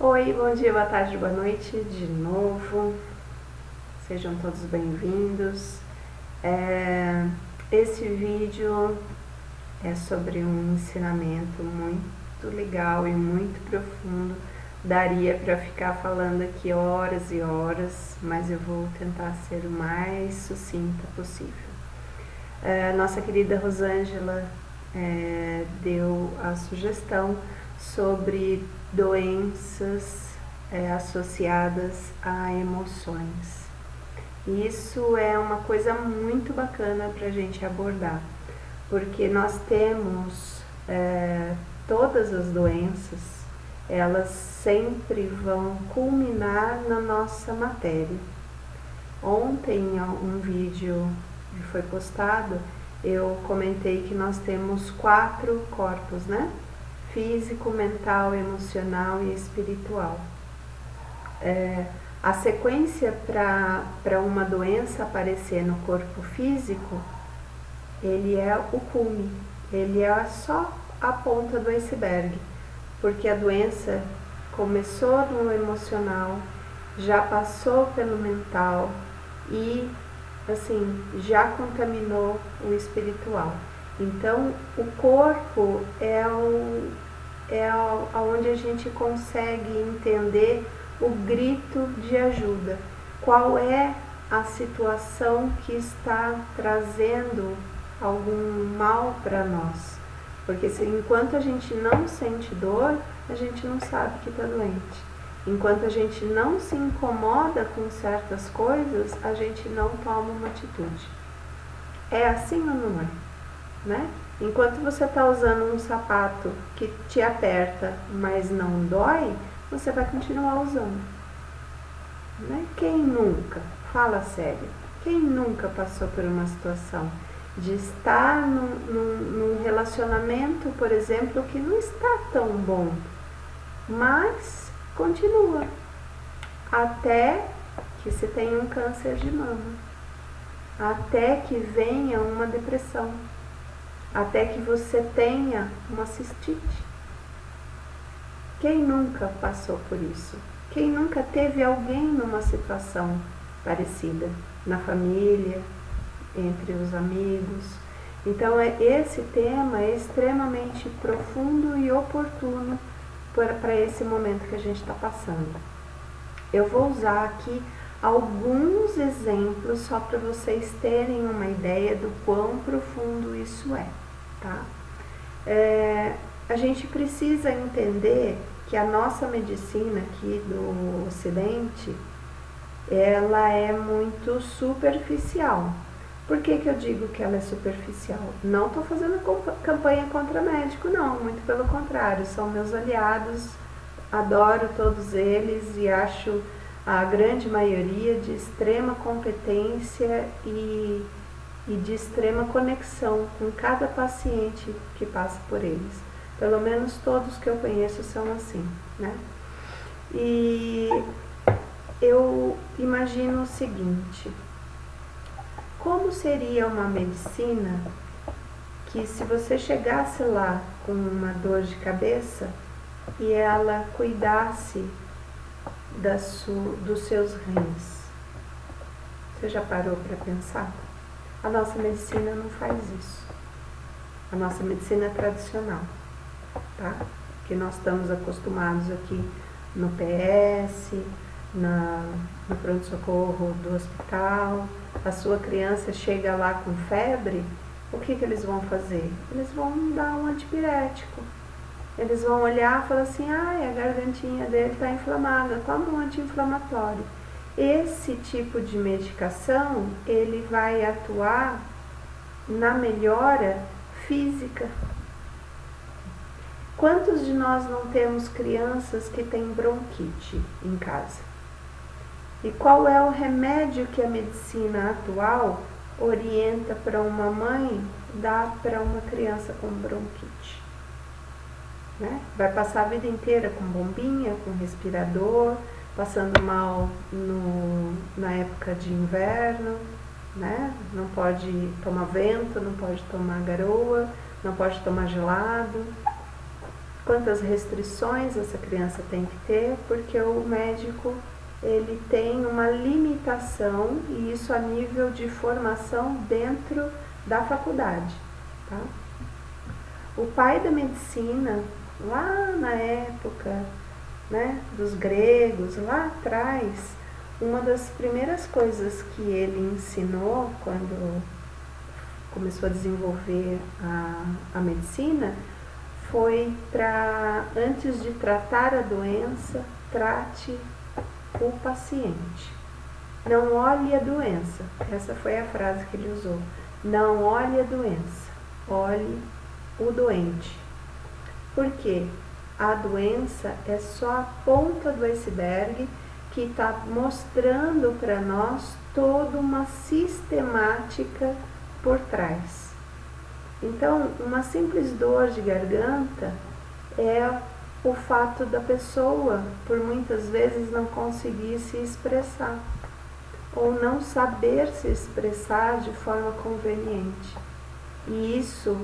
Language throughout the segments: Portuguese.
Oi, bom dia, boa tarde, boa noite de novo. Sejam todos bem-vindos. Esse vídeo é sobre um ensinamento muito legal e muito profundo. Daria para ficar falando aqui horas e horas, mas eu vou tentar ser o mais sucinta possível. Nossa querida Rosângela deu a sugestão sobre doenças associadas a emoções. Isso é uma coisa muito bacana para a gente abordar, porque nós temos todas as doenças, elas sempre vão culminar na nossa matéria. Ontem, um vídeo que foi postado, eu comentei que nós temos 4 corpos, né? Físico, mental, emocional e espiritual. A sequência para uma doença aparecer no corpo físico, ele é o cume, ele é só a ponta do iceberg, porque a doença começou no emocional, já passou pelo mental e assim, já contaminou o espiritual. Então, o corpo é onde a gente consegue entender o grito de ajuda. Qual é a situação que está trazendo algum mal para nós? Porque enquanto a gente não sente dor, a gente não sabe que está doente. Enquanto a gente não se incomoda com certas coisas, a gente não toma uma atitude. É assim ou não é? Né? Enquanto você está usando um sapato que te aperta, mas não dói, você vai continuar usando. Né? Quem nunca? Fala sério. Quem nunca passou por uma situação de estar num relacionamento, por exemplo, que não está tão bom, mas continua até que se tenha um câncer de mama, até que venha uma depressão, até que você tenha uma cistite. Quem nunca passou por isso? Quem nunca teve alguém numa situação parecida, na família, entre os amigos? Então, esse tema é extremamente profundo e oportuno para esse momento que a gente está passando. Eu vou usar aqui alguns exemplos só para vocês terem uma ideia do quão profundo isso é, tá? A gente precisa entender que a nossa medicina aqui do Ocidente, ela é muito superficial. Por que eu digo que ela é superficial? Não estou fazendo campanha contra médico, não, muito pelo contrário, são meus aliados, adoro todos eles e acho a grande maioria de extrema competência e de extrema conexão com cada paciente que passa por eles. Pelo menos todos que eu conheço são assim, né? E eu imagino o seguinte: como seria uma medicina que, se você chegasse lá com uma dor de cabeça e ela cuidasse dos seus rins? Você já parou para pensar? A nossa medicina não faz isso. A nossa medicina é tradicional, tá? Que nós estamos acostumados aqui no PS, no pronto-socorro do hospital. A sua criança chega lá com febre, o que eles vão fazer? Eles vão dar um antipirético. Eles vão olhar e falar assim: a gargantinha dele está inflamada, toma um anti-inflamatório. Esse tipo de medicação, ele vai atuar na melhora física. Quantos de nós não temos crianças que têm bronquite em casa? E qual é o remédio que a medicina atual orienta para uma mãe dar para uma criança com bronquite? Né? Vai passar a vida inteira com bombinha, com respirador, passando mal na época de inverno, né? Não pode tomar vento, não pode tomar garoa, não pode tomar gelado. quantas restrições essa criança tem que ter, porque o médico ele tem uma limitação, e isso a nível de formação dentro da faculdade, tá? O pai da medicina, lá na época, né, dos gregos, lá atrás, uma das primeiras coisas que ele ensinou quando começou a desenvolver a medicina foi para, antes de tratar a doença, trate o paciente. Não olhe a doença. Essa foi a frase que ele usou. Não olhe a doença, olhe o doente. Por quê? A doença é só a ponta do iceberg que está mostrando para nós toda uma sistemática por trás. Então, uma simples dor de garganta é o fato da pessoa, por muitas vezes, não conseguir se expressar ou não saber se expressar de forma conveniente. E isso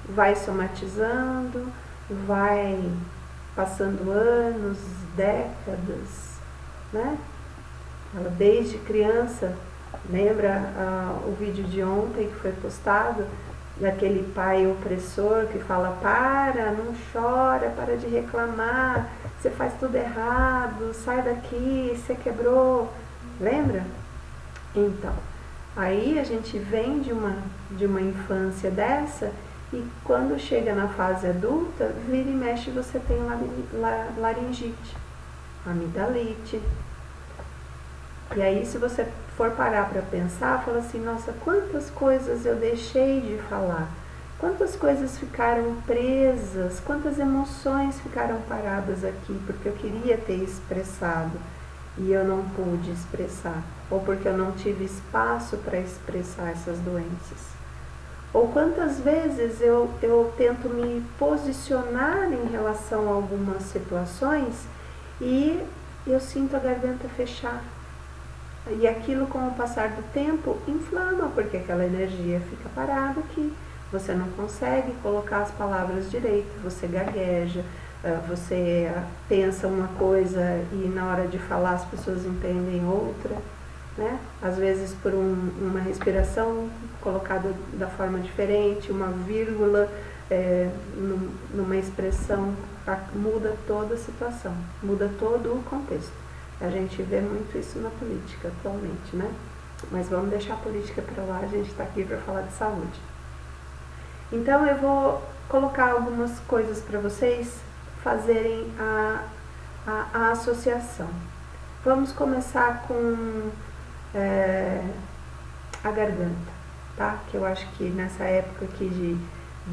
vai somatizando, vai passando anos, décadas, né? Ela desde criança, lembra o vídeo de ontem que foi postado, daquele pai opressor que fala, não chora, para de reclamar, você faz tudo errado, sai daqui, você quebrou, lembra? Então, aí a gente vem de uma infância dessa, e quando chega na fase adulta, vira e mexe, você tem laringite, amidalite. E aí, se você for parar para pensar, fala assim, nossa, quantas coisas eu deixei de falar, quantas coisas ficaram presas, quantas emoções ficaram paradas aqui, porque eu queria ter expressado e eu não pude expressar, ou porque eu não tive espaço para expressar essas doenças. Ou quantas vezes eu tento me posicionar em relação a algumas situações e eu sinto a garganta fechar. E aquilo, com o passar do tempo, inflama, porque aquela energia fica parada aqui. Você não consegue colocar as palavras direito, você gagueja, você pensa uma coisa e na hora de falar as pessoas entendem outra, né? Às vezes por uma respiração colocada da forma diferente, uma vírgula numa expressão, muda toda a situação, muda todo o contexto. A gente vê muito isso na política atualmente, né? Mas vamos deixar a política para lá, a gente está aqui para falar de saúde. Então eu vou colocar algumas coisas para vocês fazerem a associação. Vamos começar com a garganta, tá? Que eu acho que nessa época aqui de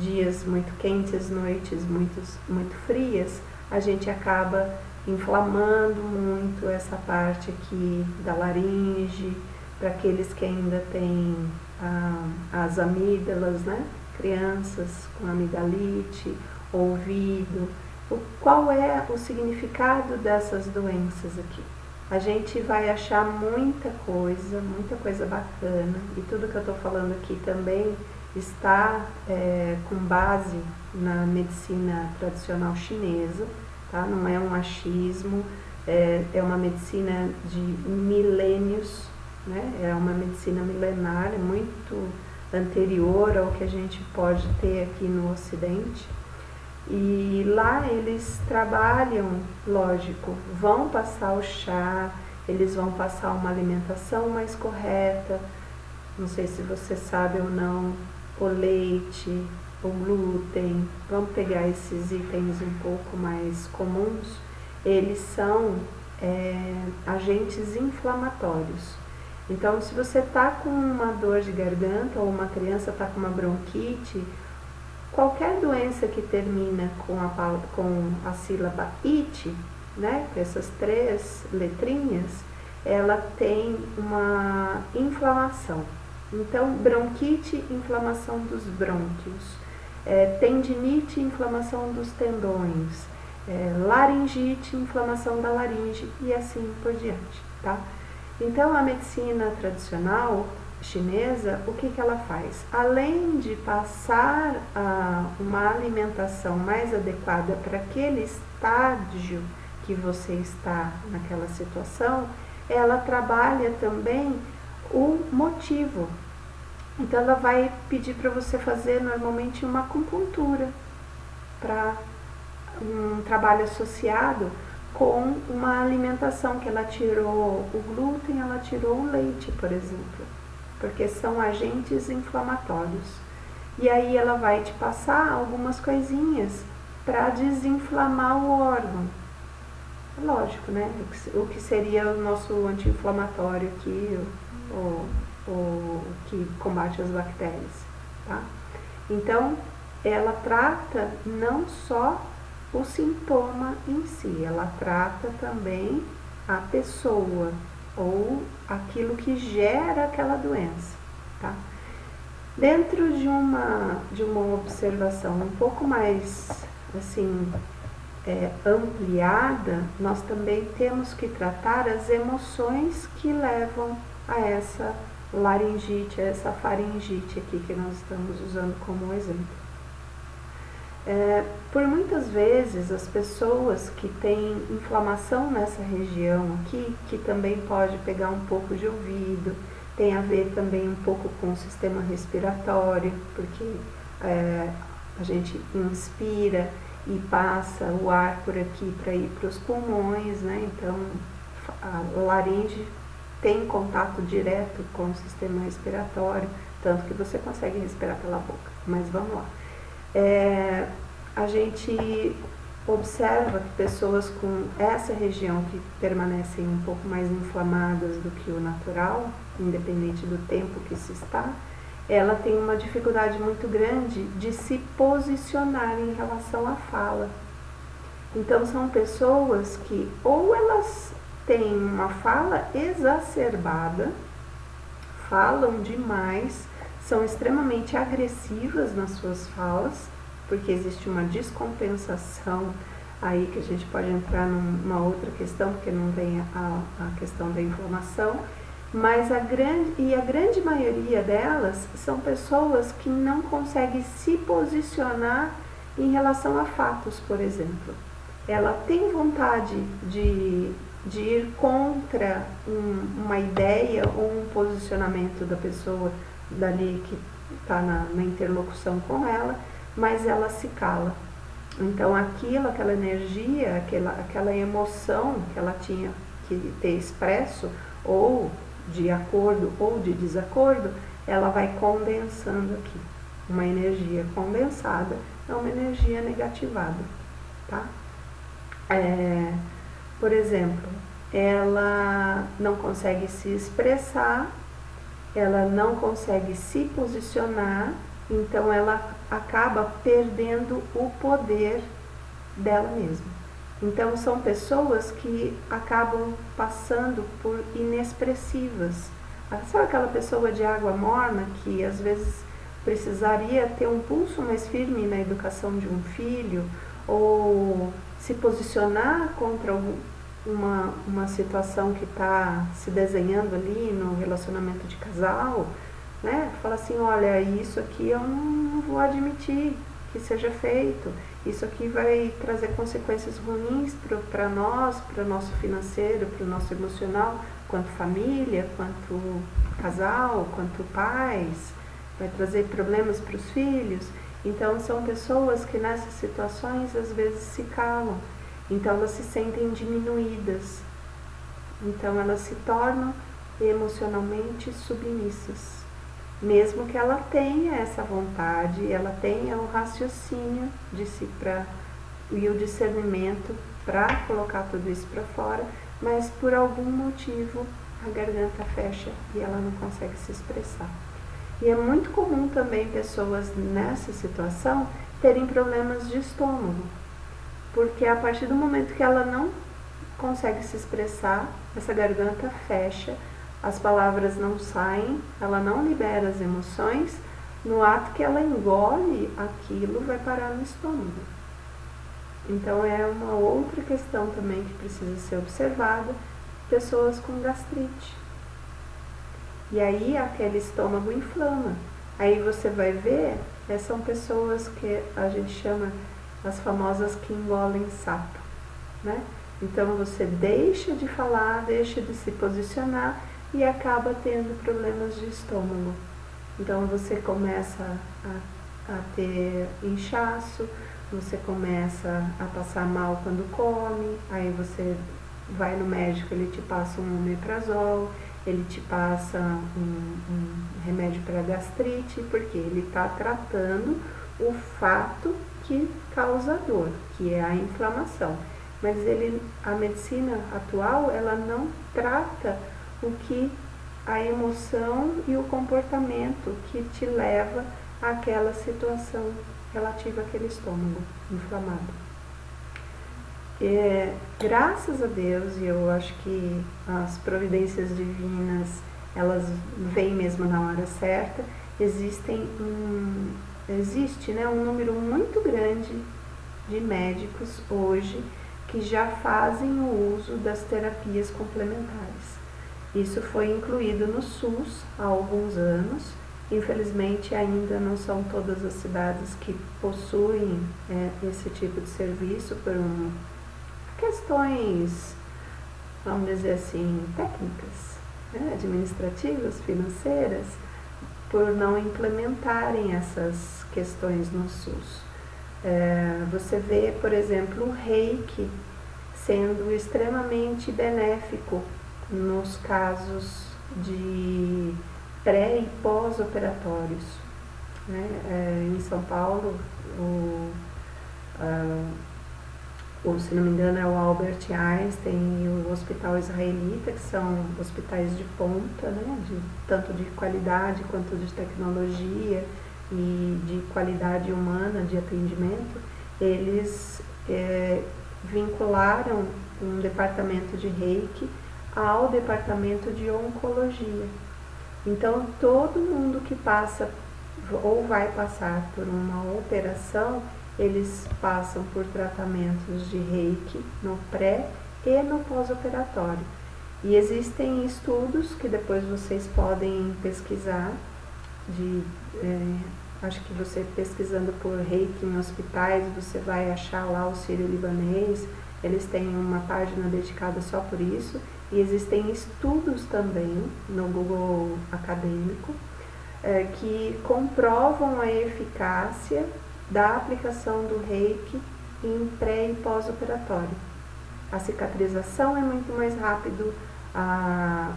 dias muito quentes, noites muito frias, a gente acaba inflamando muito essa parte aqui da laringe, para aqueles que ainda têm as amígdalas, né? Crianças com amidalite, ouvido. Qual é o significado dessas doenças aqui? A gente vai achar muita coisa bacana, e tudo que eu estou falando aqui também está com base na medicina tradicional chinesa, tá? Não é um achismo, é uma medicina de milênios, né? É uma medicina milenar, muito anterior ao que a gente pode ter aqui no Ocidente. E lá eles trabalham, lógico, vão passar o chá, eles vão passar uma alimentação mais correta, não sei se você sabe ou não, o leite, o glúten, vamos pegar esses itens um pouco mais comuns, eles são agentes inflamatórios. Então, se você está com uma dor de garganta ou uma criança está com uma bronquite, qualquer doença que termina com a sílaba it, né, com essas 3 letrinhas, ela tem uma inflamação. Então, bronquite, inflamação dos brônquios, tendinite, inflamação dos tendões, laringite, inflamação da laringe e assim por diante, tá? Então, a medicina tradicional, chinesa, o que ela faz? Além de passar uma alimentação mais adequada para aquele estágio que você está naquela situação, ela trabalha também o motivo. Então ela vai pedir para você fazer normalmente uma acupuntura para um trabalho associado com uma alimentação que ela tirou o glúten, ela tirou o leite, por exemplo, porque são agentes inflamatórios. E aí ela vai te passar algumas coisinhas para desinflamar o órgão. Lógico, né? O que seria o nosso anti-inflamatório aqui, o que combate as bactérias, tá? Então, ela trata não só o sintoma em si, ela trata também a pessoa ou aquilo que gera aquela doença, tá? Dentro de uma observação um pouco mais assim ampliada, nós também temos que tratar as emoções que levam a essa laringite, a essa faringite aqui que nós estamos usando como exemplo. Por muitas vezes as pessoas que têm inflamação nessa região aqui, que também pode pegar um pouco de ouvido, tem a ver também um pouco com o sistema respiratório, porque a gente inspira e passa o ar por aqui para ir para os pulmões, né? Então a laringe tem contato direto com o sistema respiratório, tanto que você consegue respirar pela boca. Mas vamos lá. A gente observa que pessoas com essa região que permanecem um pouco mais inflamadas do que o natural, independente do tempo que se está, ela tem uma dificuldade muito grande de se posicionar em relação à fala. Então são pessoas que ou elas têm uma fala exacerbada, falam demais, são extremamente agressivas nas suas falas, porque existe uma descompensação aí que a gente pode entrar numa outra questão, porque não tem a questão da inflamação, mas a grande maioria delas são pessoas que não conseguem se posicionar em relação a fatos, por exemplo. Ela tem vontade de ir contra uma ideia ou um posicionamento da pessoa dali que está na interlocução com ela, mas ela se cala. Então aquela energia, aquela emoção que ela tinha que ter expresso, ou de acordo ou de desacordo, ela vai condensando aqui. Uma energia condensada é uma energia negativada, tá? Por exemplo, ela não consegue se expressar, ela não consegue se posicionar, então ela acaba perdendo o poder dela mesma. Então são pessoas que acabam passando por inexpressivas. Sabe aquela pessoa de água morna que às vezes precisaria ter um pulso mais firme na educação de um filho, ou se posicionar contra uma situação que está se desenhando ali no relacionamento de casal, né? Fala assim, olha, isso aqui eu não vou admitir que seja feito, isso aqui vai trazer consequências ruins para nós, para o nosso financeiro, para o nosso emocional, quanto família, quanto casal, quanto pais, vai trazer problemas para os filhos. Então são pessoas que nessas situações às vezes se calam, então elas se sentem diminuídas, então elas se tornam emocionalmente submissas. Mesmo que ela tenha essa vontade, ela tenha o raciocínio de si e o discernimento para colocar tudo isso para fora, mas por algum motivo a garganta fecha e ela não consegue se expressar. E é muito comum também pessoas nessa situação terem problemas de estômago, porque a partir do momento que ela não consegue se expressar, essa garganta fecha, as palavras não saem, ela não libera as emoções, no ato que ela engole, aquilo vai parar no estômago. Então é uma outra questão também que precisa ser observada, pessoas com gastrite. E aí aquele estômago inflama. Aí você vai ver, são pessoas que a gente chama as famosas que engolem sapo, né? Então você deixa de falar, deixa de se posicionar e acaba tendo problemas de estômago. Então você começa a ter inchaço, você começa a passar mal quando come, aí você vai no médico, ele te passa um omeprazol, ele te passa um remédio para gastrite, porque ele está tratando o fato que causa dor, que é a inflamação. Mas a medicina atual, ela não trata a emoção e o comportamento que te leva àquela situação relativa àquele estômago inflamado. Graças a Deus, e eu acho que as providências divinas, elas vêm mesmo na hora certa, existe um número muito grande de médicos hoje que já fazem o uso das terapias complementares. Isso foi incluído no SUS há alguns anos. Infelizmente, ainda não são todas as cidades que possuem esse tipo de serviço por questões, vamos dizer assim, técnicas, né, administrativas, financeiras, por não implementarem essas questões no SUS. Você vê, por exemplo, o Reiki sendo extremamente benéfico nos casos de pré- e pós-operatórios, né? Em São Paulo, se não me engano, é o Albert Einstein e o Hospital Israelita, que são hospitais de ponta, né? Tanto de qualidade quanto de tecnologia e de qualidade humana de atendimento. Eles vincularam um departamento de Reiki ao departamento de oncologia. Então, todo mundo que passa ou vai passar por uma operação, eles passam por tratamentos de Reiki no pré e no pós-operatório. E existem estudos que depois vocês podem pesquisar, acho que você pesquisando por Reiki em hospitais, você vai achar lá o Sírio-Libanês, eles têm uma página dedicada só por isso, e existem estudos também no Google acadêmico que comprovam a eficácia da aplicação do Reiki em pré- e pós-operatório. A cicatrização é muito mais rápido,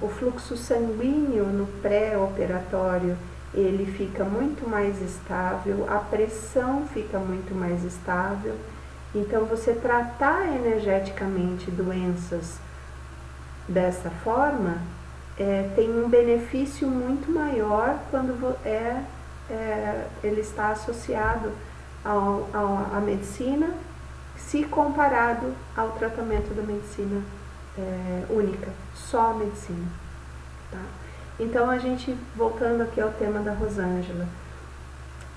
o fluxo sanguíneo no pré-operatório ele fica muito mais estável, a pressão fica muito mais estável. Então, você tratar energeticamente doenças dessa forma tem um benefício muito maior quando ele está associado à medicina, se comparado ao tratamento da medicina única, só a medicina. Tá? Então, a gente, voltando aqui ao tema da Rosângela,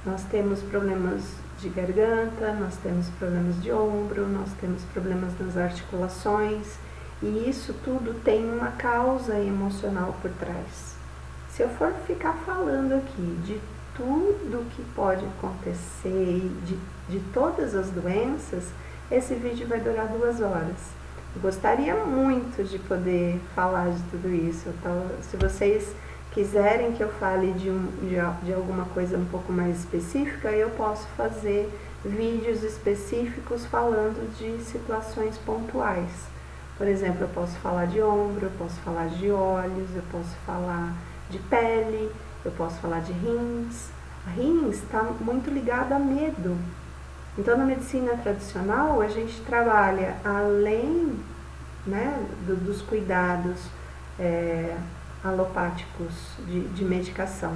nós temos problemas de garganta, nós temos problemas de ombro, nós temos problemas nas articulações, e isso tudo tem uma causa emocional por trás. Se eu for ficar falando aqui de tudo que pode acontecer, de todas as doenças, esse vídeo vai durar 2 horas. Eu gostaria muito de poder falar de tudo isso. Então, se vocês quiserem que eu fale de alguma coisa um pouco mais específica, eu posso fazer vídeos específicos falando de situações pontuais. Por exemplo, eu posso falar de ombro, eu posso falar de olhos, eu posso falar de pele, eu posso falar de rins. A rins está muito ligada a medo. Então, na medicina tradicional, a gente trabalha além, né, dos cuidados alopáticos de medicação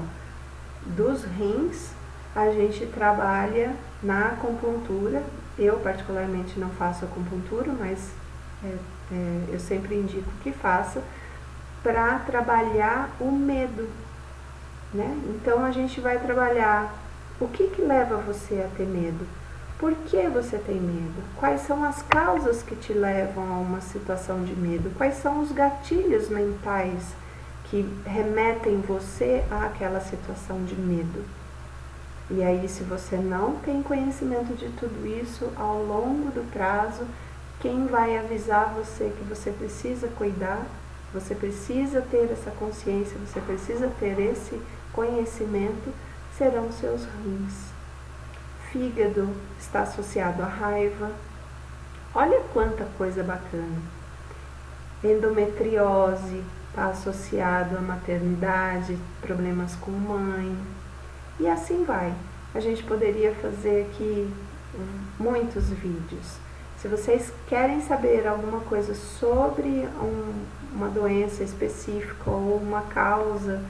dos rins, a gente trabalha na acupuntura. Eu particularmente não faço acupuntura, mas eu sempre indico que faça, para trabalhar o medo, né? Então a gente vai trabalhar o que leva você a ter medo, por que você tem medo, quais são as causas que te levam a uma situação de medo, quais são os gatilhos mentais que remetem você àquela situação de medo. E aí, se você não tem conhecimento de tudo isso, ao longo do prazo, quem vai avisar você que você precisa cuidar, você precisa ter essa consciência, você precisa ter esse conhecimento, serão seus rins. Fígado está associado à raiva. Olha quanta coisa bacana. Endometriose está associado à maternidade, problemas com mãe. E assim vai. A gente poderia fazer aqui muitos vídeos. Se vocês querem saber alguma coisa sobre uma doença específica ou uma causa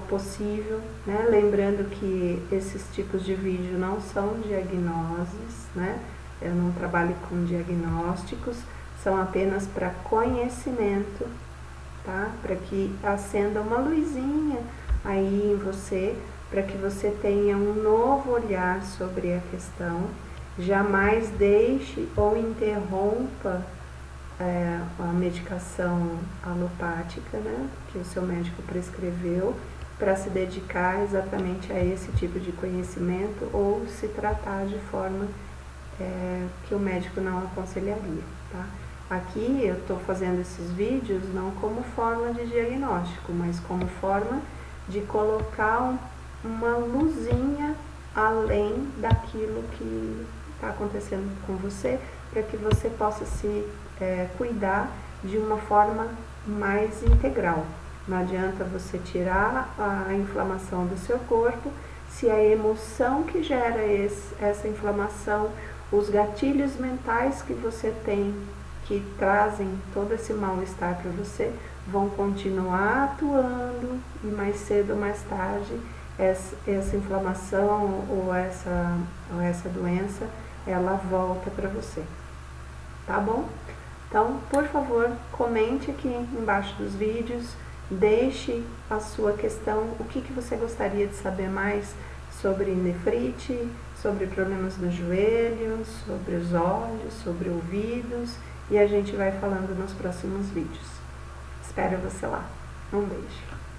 possível, né? Lembrando que esses tipos de vídeo não são diagnoses, né? Eu não trabalho com diagnósticos, são apenas para conhecimento, tá? Para que acenda uma luzinha aí em você, para que você tenha um novo olhar sobre a questão. Jamais deixe ou interrompa a medicação alopática, né, que o seu médico prescreveu, para se dedicar exatamente a esse tipo de conhecimento ou se tratar de forma que o médico não aconselharia, tá? Aqui eu estou fazendo esses vídeos não como forma de diagnóstico, mas como forma de colocar uma luzinha além daquilo que está acontecendo com você, para que você possa se cuidar de uma forma mais integral. Não adianta você tirar a inflamação do seu corpo se a emoção que gera essa inflamação, os gatilhos mentais que você tem, que trazem todo esse mal-estar para você, vão continuar atuando e mais cedo ou mais tarde essa inflamação ou essa doença, ela volta para você, tá bom? Então, por favor, comente aqui embaixo dos vídeos, deixe a sua questão, o que você gostaria de saber mais sobre nefrite, sobre problemas no joelho, sobre os olhos, sobre ouvidos, e a gente vai falando nos próximos vídeos. Espero você lá. Um beijo.